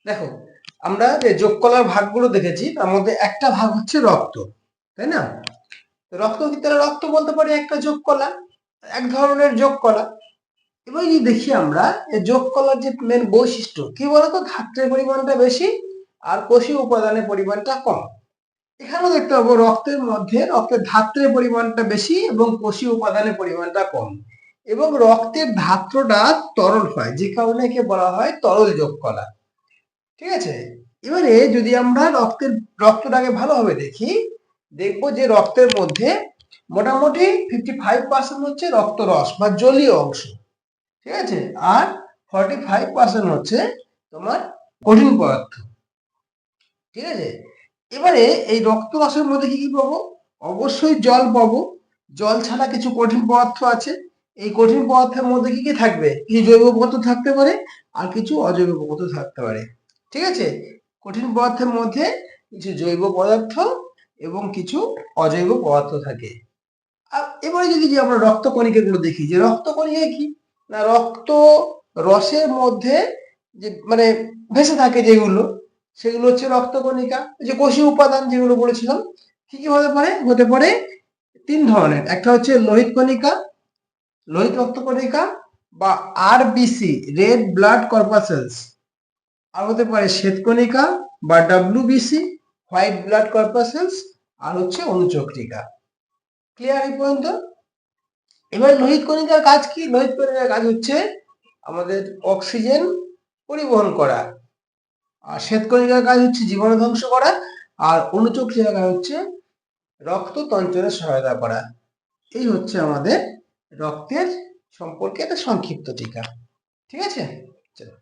দেখো, আমরা যে যোগ কলার ভাগগুলো দেখেছি তার মধ্যে একটা ভাগ হচ্ছে রক্ত, তাই না? রক্ত কি তাহলে রক্ত বলতে পারি একটা যোগ কলা, এক ধরনের যোগ কলা। এবার যদি দেখি আমরা এই যোগ কলার যে মেন বৈশিষ্ট্য কি বলতো, ধাত্রের পরিমাণটা বেশি আর কোষীয় উপাদানের পরিমাণটা কম। এখানেও দেখতে পাবো রক্তের মধ্যে রক্তের ধাত্রের পরিমাণটা বেশি এবং কোষীয় উপাদানের পরিমাণটা কম, এবং রক্তের ধাত্রটা তরল হয়, যে কারণে একে বলা হয় তরল যোগ কলা। ঠিক আছে, এবারে যদি আমরা রক্তটাকে ভালোভাবে দেখি, দেখবো যে রক্তের মধ্যে মোটামুটি 55% হচ্ছে রক্তরস বা জলীয় অংশ, ঠিক আছে, আর 45% হচ্ছে তোমার কঠিন পদার্থ। ঠিক আছে, এবারে এই রক্তরসের মধ্যে কি কি পাবো? অবশ্যই জল পাবো, জল ছাড়া কিছু কঠিন পদার্থ আছে। এই কঠিন পদার্থের মধ্যে কি কি থাকবে? কিছু জৈব পদার্থ থাকতে পারে আর কিছু অজৈব পদার্থ থাকতে পারে। ঠিক আছে, কঠিন পদার্থের মধ্যে কিছু জৈব পদার্থ এবং কিছু অজৈব পদার্থ থাকে। আর এবারে যদি যে আমরা রক্তকণিকাগুলো দেখি, যে রক্তকণিকা কি না, রক্ত রসের মধ্যে যে মানে ভেসে থাকে যেগুলো, সেগুলো হচ্ছে রক্তকণিকা। যে কোষীয় উপাদান যেগুলো বলেছিলাম, কি কি হতে পারে? হতে পারে তিন ধরনের। একটা হচ্ছে লোহিত কণিকা, লোহিত রক্তকণিকা বা আরবিসি, রেড ব্লাড কর্পাসেলস। আর হতে পারে শ্বেতকণিকা বা ডব্লিউবিসি, হোয়াইট ব্লাড কর্পাসেলস। আর হচ্ছে অনুচক্রিকা। ক্লিয়ার এই পর্যন্ত? এবার লোহিত কণিকার কাজ কি? লোহিত কণিকার কাজ হচ্ছে আমাদের অক্সিজেন পরিবহন করা, আর শ্বেতকণিকার কাজ হচ্ছে জীবাণু ধ্বংস করা, আর অনুচক্রিয়ার কাজ হচ্ছে রক্ত তঞ্চনে সহায়তা করা। এই হচ্ছে আমাদের রক্তের সম্পর্কে একটা সংক্ষিপ্ত টিকা। ঠিক আছে, চলো।